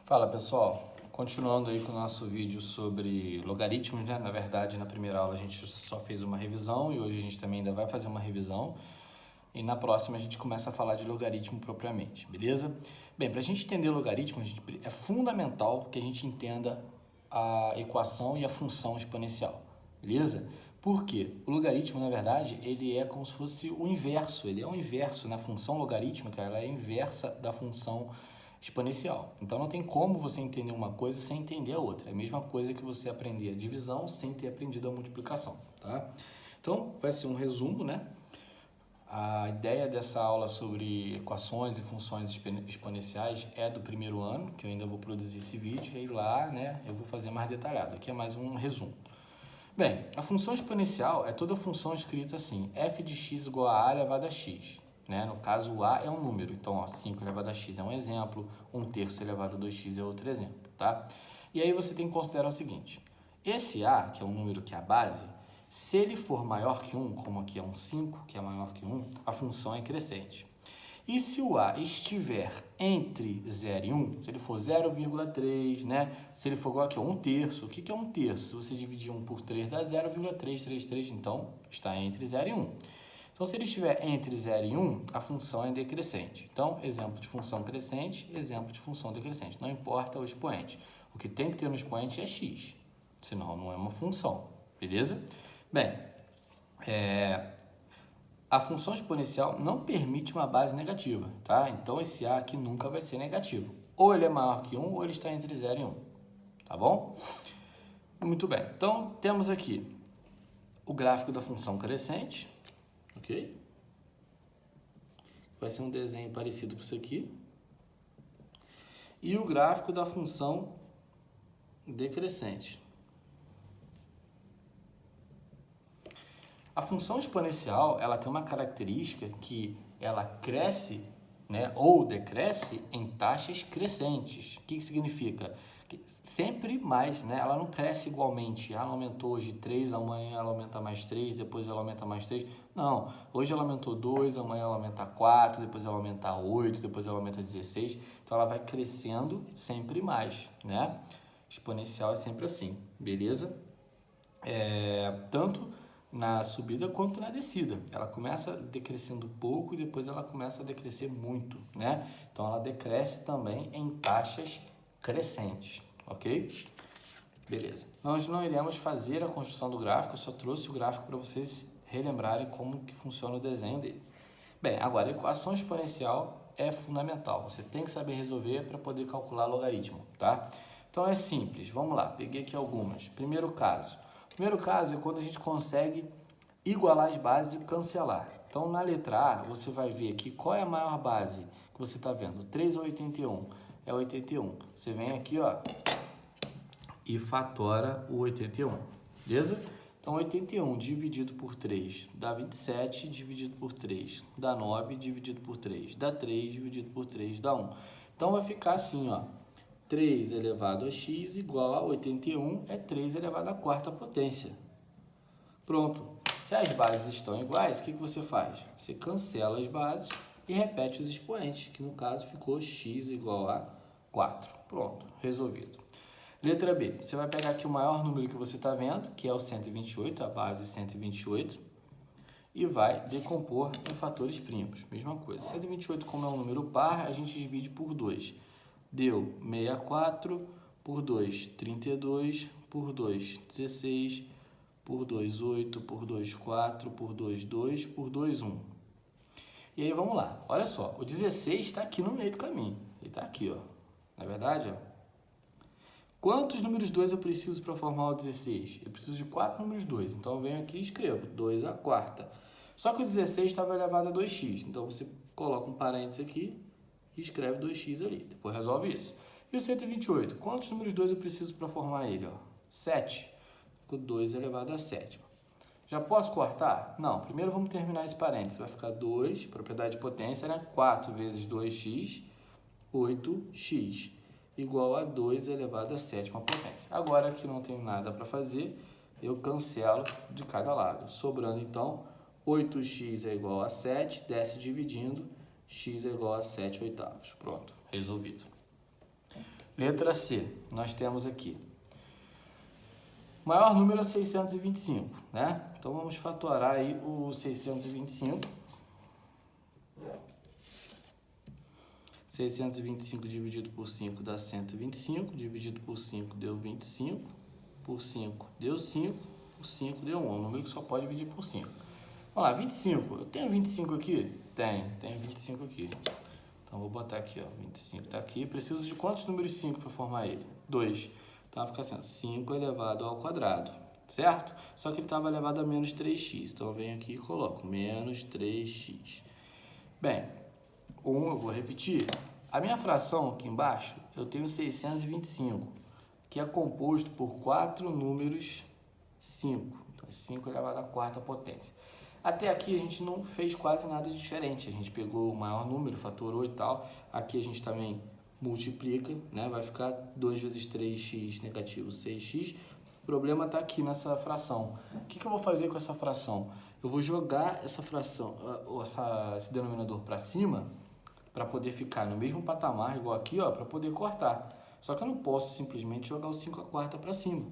Fala pessoal, continuando aí com o nosso vídeo sobre logaritmos, né? Na verdade, na primeira aula a gente só fez uma revisão e hoje a gente também ainda vai fazer uma revisão. E na próxima a gente começa a falar de logaritmo propriamente, beleza? Bem, para a gente entender logaritmo, é fundamental que a gente entenda a equação e a função exponencial, beleza? Por quê? O logaritmo, na verdade, ele é como se fosse o inverso, ele é o inverso, né? A função logarítmica, ela é a inversa da função exponencial. Então não tem como você entender uma coisa sem entender a outra. É a mesma coisa que você aprender a divisão sem ter aprendido a multiplicação, tá? Então vai ser um resumo, né? A ideia dessa aula sobre equações e funções exponenciais é do primeiro ano, que eu ainda vou produzir esse vídeo, e aí lá, né, eu vou fazer mais detalhado. Aqui é mais um resumo. Bem, a função exponencial é toda função escrita assim, f de x igual a elevado a x. Né? No caso, o a é um número, então ó, 5 elevado a x é um exemplo, 1/3 elevado a 2x é outro exemplo, tá? E aí você tem que considerar o seguinte, esse a, que é um número que é a base, se ele for maior que 1, como aqui é um 5, que é maior que 1, a função é crescente. E se o a estiver entre 0 e 1, se ele for 0,3, né? Se ele for igual aqui a 1/3, o que é 1/3? Se você dividir 1 por 3 dá 0,333, então está entre 0 e 1. Então, se ele estiver entre 0 e 1, a função é decrescente. Então, exemplo de função crescente, exemplo de função decrescente. Não importa o expoente. O que tem que ter no expoente é x, senão não é uma função, beleza? Bem, a função exponencial não permite uma base negativa, tá? Então, esse a aqui nunca vai ser negativo. Ou ele é maior que 1, ou ele está entre 0 e 1, tá bom? Muito bem. Então, temos aqui o gráfico da função crescente, ok? Vai ser um desenho parecido com isso aqui. E o gráfico da função decrescente. A função exponencial, ela tem uma característica que ela cresce, né, ou decresce em taxas crescentes. O que significa? Que sempre mais, né? Ela não cresce igualmente. Ela aumentou hoje 3, amanhã ela aumenta mais 3, depois ela aumenta mais 3. Não, hoje ela aumentou 2, amanhã ela aumenta 4, depois ela aumenta 8, depois ela aumenta 16. Então ela vai crescendo sempre mais, né? Exponencial é sempre assim, beleza? Tanto na subida quanto na descida. Ela começa decrescendo pouco e depois ela começa a decrescer muito, né? Então ela decresce também em taxas crescentes, ok? Beleza. Nós não iremos fazer a construção do gráfico, eu só trouxe o gráfico para vocês relembrarem como que funciona o desenho dele. Bem, agora a equação exponencial é fundamental, você tem que saber resolver para poder calcular logaritmo, tá? Então é simples, vamos lá, peguei aqui algumas. Primeiro caso é quando a gente consegue igualar as bases e cancelar. Então, na letra A, você vai ver aqui qual é a maior base que você está vendo. 3 ou 81? É 81. Você vem aqui, ó, e fatora o 81, beleza? Então, 81 dividido por 3 dá 27, dividido por 3 dá 9, dividido por 3 dá 3, dividido por 3 dá 1. Então, vai ficar assim, ó. 3 elevado a x igual a 81 é 3 elevado à quarta potência. Pronto. Se as bases estão iguais, o que você faz? Você cancela as bases e repete os expoentes, que no caso ficou x igual a 4. Pronto, resolvido. Letra B, você vai pegar aqui o maior número que você está vendo, que é o 128, a base 128, e vai decompor em fatores primos. Mesma coisa. 128, como é um número par, a gente divide por 2. Deu 64, por 2, 32, por 2, 16, por 2, 8, por 2, 4, por 2, 2, por 2, 1. E aí vamos lá, olha só, o 16 está aqui no meio do caminho, ele está aqui, ó. Na verdade, ó. Quantos números 2 eu preciso para formar o 16? Eu preciso de 4 números 2, então eu venho aqui e escrevo 2 à quarta. Só que o 16 estava elevado a 2x, então você coloca um parênteses aqui e escreve 2x ali, depois resolve isso. E o 128, quantos números 2 eu preciso para formar ele? Ó? 7, ficou 2 elevado a 7. Já posso cortar? Não, primeiro vamos terminar esse parênteses, vai ficar 2, propriedade de potência, né? 4 vezes 2x, 8x, igual a 2 elevado a sétima potência. Agora que não tenho nada para fazer, eu cancelo de cada lado, sobrando então 8x é igual a 7, desce dividindo, x é igual a 7 oitavos. Pronto, resolvido. Letra C, nós temos aqui. O maior número é 625, né? Então, vamos fatorar aí o 625. 625 dividido por 5 dá 125, dividido por 5 deu 25, por 5 deu 5, por 5 deu 1. É um número que só pode dividir por 5. Vamos lá, 25. Eu tenho 25 aqui? Tenho 25 aqui. Então, vou botar aqui, ó, 25 está aqui. Preciso de quantos números 5 para formar ele? 2. Então, vai ficar assim, 5 elevado ao quadrado, certo? Só que ele estava elevado a menos 3x. Então, eu venho aqui e coloco menos 3x. Bem, eu vou repetir. A minha fração aqui embaixo, eu tenho 625, que é composto por 4 números 5. Então, 5 elevado à quarta potência. Até aqui a gente não fez quase nada de diferente. A gente pegou o maior número, fatorou e tal. Aqui a gente também multiplica, né? Vai ficar 2 vezes 3x negativo 6x. O problema está aqui nessa fração. O que eu vou fazer com essa fração? Eu vou jogar essa fração, esse denominador para cima, para poder ficar no mesmo patamar, igual aqui, ó, para poder cortar. Só que eu não posso simplesmente jogar o 5 à quarta para cima.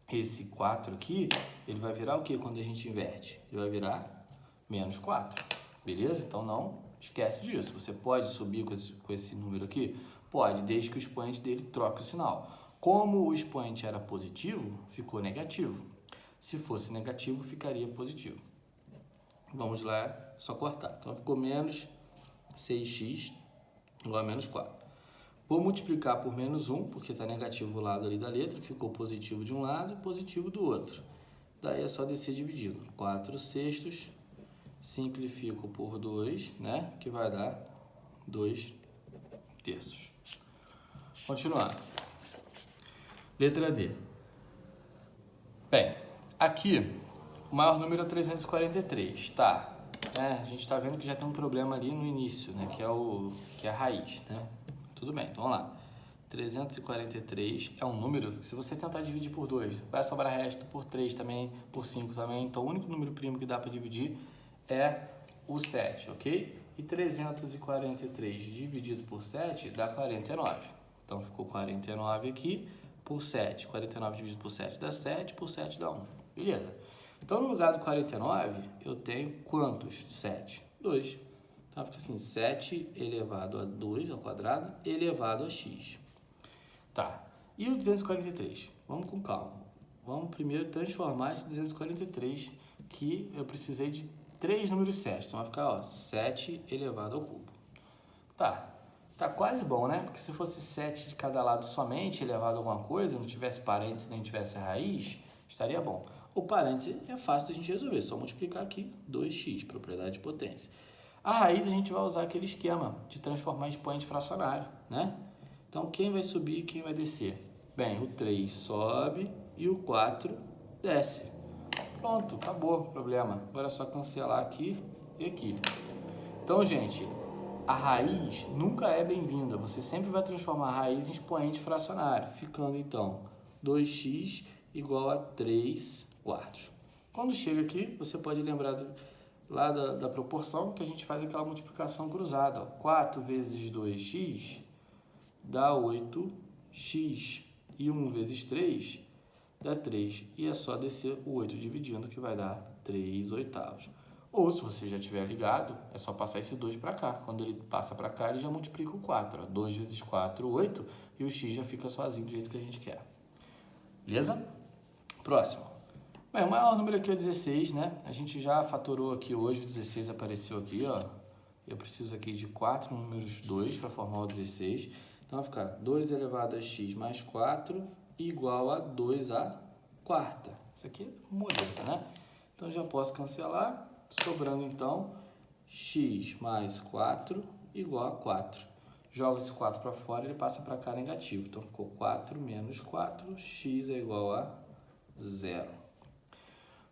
Esse 4 aqui, ele vai virar o que quando a gente inverte? Ele vai virar menos 4, beleza? Então, não esquece disso. Você pode subir com esse número aqui? Pode, desde que o expoente dele troque o sinal. Como o expoente era positivo, ficou negativo. Se fosse negativo, ficaria positivo. Vamos lá, só cortar. Então, ficou menos 6x igual a menos 4. Vou multiplicar por menos 1, porque está negativo o lado ali da letra, ficou positivo de um lado e positivo do outro. Daí é só descer dividindo. 4 sextos, simplifico por 2, né? Que vai dar 2 terços. Continuando. Letra D. Bem, aqui o maior número é 343, tá? A gente está vendo que já tem um problema ali no início, né? Que é a raiz, né? Tudo bem, então vamos lá. 343 é um número que, se você tentar dividir por 2, vai sobrar resto por 3 também, por 5 também. Então, o único número primo que dá para dividir é o 7, ok? E 343 dividido por 7 dá 49. Então, ficou 49 aqui por 7. 49 dividido por 7 dá 7, por 7 dá 1. Beleza? Então, no lugar do 49, eu tenho quantos 7? 2. Então, fica assim, 7 elevado a 2 ao quadrado elevado a x. Tá, e o 243? Vamos com calma. Vamos primeiro transformar esse 243, que eu precisei de 3 números 7. Então, vai ficar, ó, 7 elevado ao cubo. Tá quase bom, né? Porque se fosse 7 de cada lado somente elevado a alguma coisa, não tivesse parênteses nem tivesse raiz, estaria bom. O parêntese é fácil da gente resolver, só multiplicar aqui 2x, propriedade de potência. A raiz a gente vai usar aquele esquema de transformar em expoente fracionário, né? Então, quem vai subir e quem vai descer? Bem, o 3 sobe e o 4 desce. Pronto, acabou o problema. Agora é só cancelar aqui e aqui. Então, gente, a raiz nunca é bem-vinda. Você sempre vai transformar a raiz em expoente fracionário, ficando, então, 2x igual a 3 quartos. Quando chega aqui, você pode lembrar lá da proporção que a gente faz aquela multiplicação cruzada. Ó. 4 vezes 2x dá 8x. E 1 vezes 3 dá 3. E é só descer o 8 dividindo, que vai dar 3 oitavos. Ou, se você já tiver ligado, é só passar esse 2 para cá. Quando ele passa para cá, ele já multiplica o 4. Ó. 2 vezes 4, 8. E o x já fica sozinho do jeito que a gente quer. Beleza? Próximo. Bem, o maior número aqui é 16, né? A gente já fatorou aqui hoje, o 16 apareceu aqui, ó. Eu preciso aqui de 4 números 2 para formar o 16. Então, vai ficar 2 elevado a x mais 4 igual a 2 à quarta. Isso aqui é moleza, né? Então, já posso cancelar, sobrando, então, x mais 4 igual a 4. Joga esse 4 para fora, ele passa para cá negativo. Então, ficou 4 menos 4, x é igual a 0.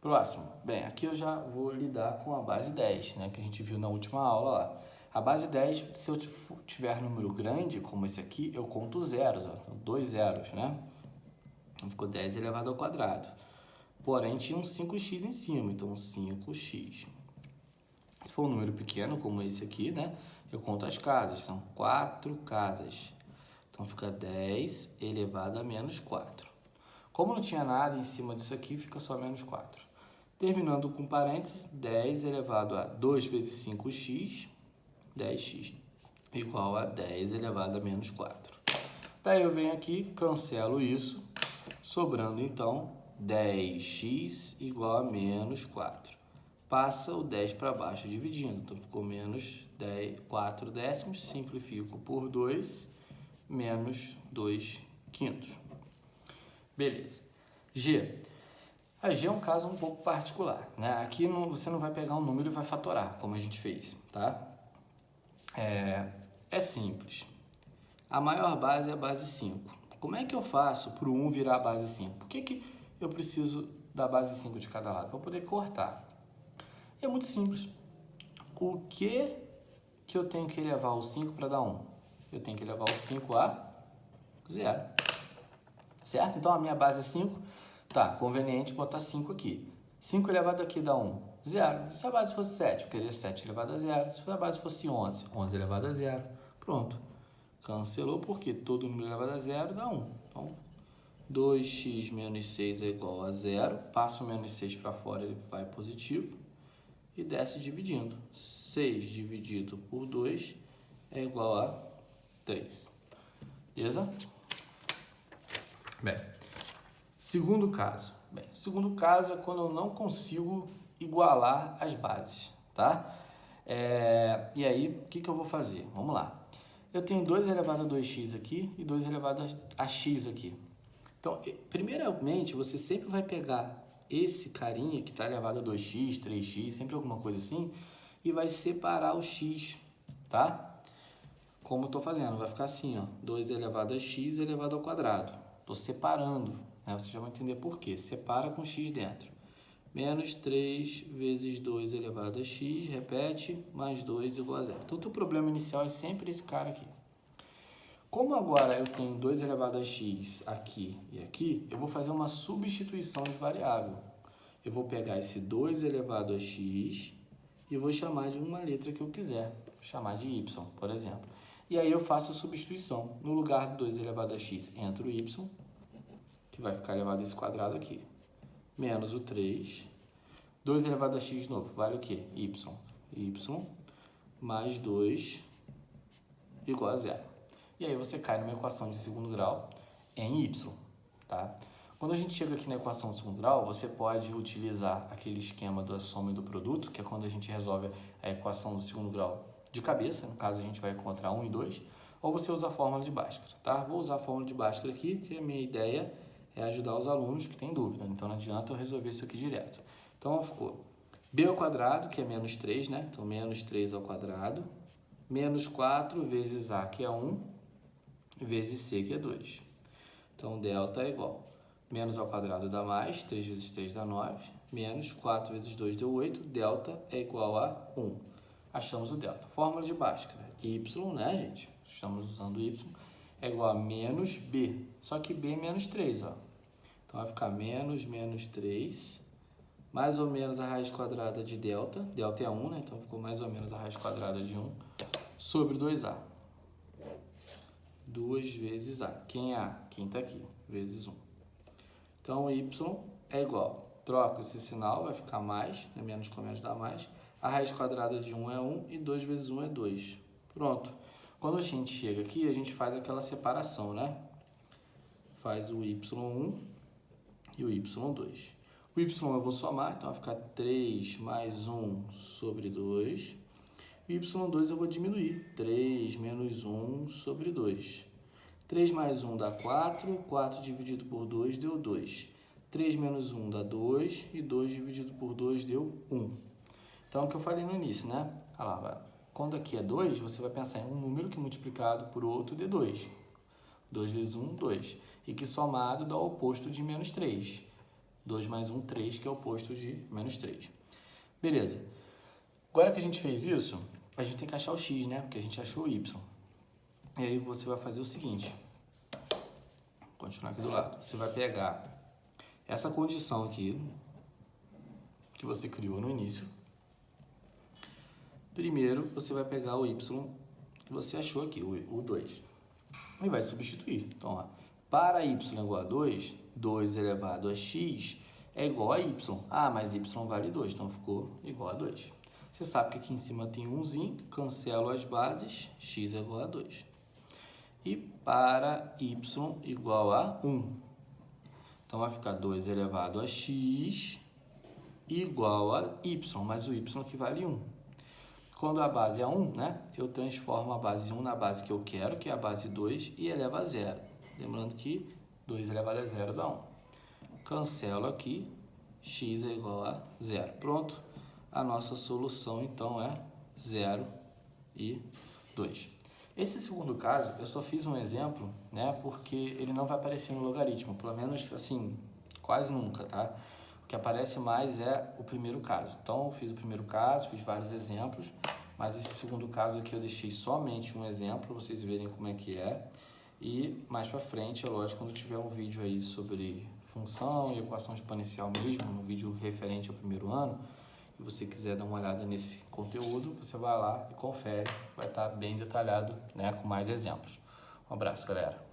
Próximo. Bem, aqui eu já vou lidar com a base 10, né, que a gente viu na última aula lá. A base 10, se eu tiver número grande, como esse aqui, eu conto zeros, ó, 2 zeros, né? Então, ficou 10 elevado ao quadrado. Porém, tinha um 5x em cima, então 5x. Se for um número pequeno, como esse aqui, né, eu conto as casas, são 4 casas. Então, fica 10 elevado a menos 4. Como não tinha nada em cima disso aqui, fica só menos 4. Terminando com parênteses, 10 elevado a 2 vezes 5x, 10x, igual a 10 elevado a menos 4. Daí eu venho aqui, cancelo isso, sobrando então 10x igual a menos 4. Passa o 10 para baixo dividindo, então ficou menos 4 décimos, simplifico por 2, menos 2 quintos. Beleza. G. A G é um caso um pouco particular, né? Aqui você não vai pegar um número e vai fatorar, como a gente fez, tá? É simples. A maior base é a base 5. Como é que eu faço para o 1 virar a base 5? Por que eu preciso da base 5 de cada lado? Para poder cortar. É muito simples. O que eu tenho que elevar o 5 para dar 1? Eu tenho que elevar o 5 a 0. Certo? Então, a minha base é 5. Tá, conveniente botar 5 aqui. 5 elevado aqui dá 1. 0. Se a base fosse 7, eu queria 7 elevado a 0. Se a base fosse 11, 11 elevado a 0. Pronto. Cancelou porque todo número elevado a 0 dá 1. Então, 2x menos 6 é igual a 0. Passa o menos 6 para fora, ele vai positivo. E desce dividindo. 6 dividido por 2 é igual a 3. Beleza? Bem, segundo caso. Bem, o segundo caso é quando eu não consigo igualar as bases, tá? E aí, o que eu vou fazer? Vamos lá. Eu tenho 2 elevado a 2x aqui e 2 elevado a x aqui. Então, primeiramente, você sempre vai pegar esse carinha que está elevado a 2x, 3x, sempre alguma coisa assim, e vai separar o x, tá? Como eu estou fazendo, vai ficar assim, ó, 2 elevado a x elevado ao quadrado. Estou separando, né? Você já vai entender por quê. Separa com x dentro. Menos 3 vezes 2 elevado a x, repete, mais 2 igual a 0. Então, o teu problema inicial é sempre esse cara aqui. Como agora eu tenho 2 elevado a x aqui e aqui, eu vou fazer uma substituição de variável. Eu vou pegar esse 2 elevado a x e vou chamar de uma letra que eu quiser. Vou chamar de y, por exemplo. E aí eu faço a substituição. No lugar de 2 elevado a x, entra o y, que vai ficar elevado a esse quadrado aqui. Menos o 3. 2 elevado a x de novo, vale o quê? Y. Y mais 2 igual a 0. E aí você cai numa equação de segundo grau em y, tá? Quando a gente chega aqui na equação de segundo grau, você pode utilizar aquele esquema da soma e do produto, que é quando a gente resolve a equação do segundo grau de cabeça, no caso a gente vai encontrar 1 e 2, ou você usa a fórmula de Bhaskara, tá? Vou usar a fórmula de Bhaskara aqui, que a minha ideia é ajudar os alunos que têm dúvida, então não adianta eu resolver isso aqui direto. Então ficou b ao quadrado, que é menos 3, né? Então menos 3 ao quadrado, menos 4 vezes a, que é 1, vezes c, que é 2. Então, delta é igual. Menos ao quadrado dá mais, 3 vezes 3 dá 9, menos 4 vezes 2 deu 8, delta é igual a 1. Achamos o delta. Fórmula de Bhaskara. Y, né, gente? Estamos usando y, é igual a menos b. Só que b é menos 3, ó. Então, vai ficar menos 3, mais ou menos a raiz quadrada de delta. Delta é 1, né? Então, ficou mais ou menos a raiz quadrada de 1 sobre 2a. 2 vezes a. Quem é a? Quem está aqui, vezes 1. Então, y é igual. Troca esse sinal, vai ficar mais, né? Menos com menos dá mais. A raiz quadrada de 1 é 1 e 2 vezes 1 é 2. Pronto. Quando a gente chega aqui, a gente faz aquela separação, né? Faz o y1 e o y2. O y eu vou somar, então vai ficar 3 mais 1 sobre 2. O y2 eu vou diminuir, 3 menos 1 sobre 2. 3 mais 1 dá 4, 4 dividido por 2 deu 2. 3 menos 1 dá 2, e 2 dividido por 2 deu 1. Então, o que eu falei no início, né? Olha lá, quando aqui é 2, você vai pensar em um número que multiplicado por outro dê 2. 2 vezes 1, 2. E que somado dá o oposto de menos 3. 2 mais 1, 3, que é o oposto de menos 3. Beleza. Agora que a gente fez isso, a gente tem que achar o x, né? Porque a gente achou o y. E aí você vai fazer o seguinte. Vou continuar aqui do lado. Você vai pegar essa condição aqui, que você criou no início. Primeiro, você vai pegar o y que você achou aqui, o 2. e vai substituir. Então, ó, para y igual a 2, 2 elevado a x é igual a y. Ah, mas y vale 2, então ficou igual a 2. Você sabe que aqui em cima tem umzinho, cancelo as bases, x é igual a 2. E para y igual a 1. Então, vai ficar 2 elevado a x igual a y, mas o y aqui vale 1. Quando a base é 1, né, eu transformo a base 1 na base que eu quero, que é a base 2, e elevo a 0. Lembrando que 2 elevado a 0 dá 1. Cancelo aqui, x é igual a 0. Pronto, a nossa solução então é 0 e 2. Esse segundo caso, eu só fiz um exemplo, né, porque ele não vai aparecer no logaritmo, pelo menos assim, quase nunca, tá? O que aparece mais é o primeiro caso. Então, eu fiz o primeiro caso, fiz vários exemplos, mas esse segundo caso aqui eu deixei somente um exemplo, para vocês verem como é que é. E mais para frente, é lógico, quando tiver um vídeo aí sobre função e equação exponencial mesmo, um vídeo referente ao primeiro ano, e você quiser dar uma olhada nesse conteúdo, você vai lá e confere, vai estar bem detalhado, né, com mais exemplos. Um abraço, galera.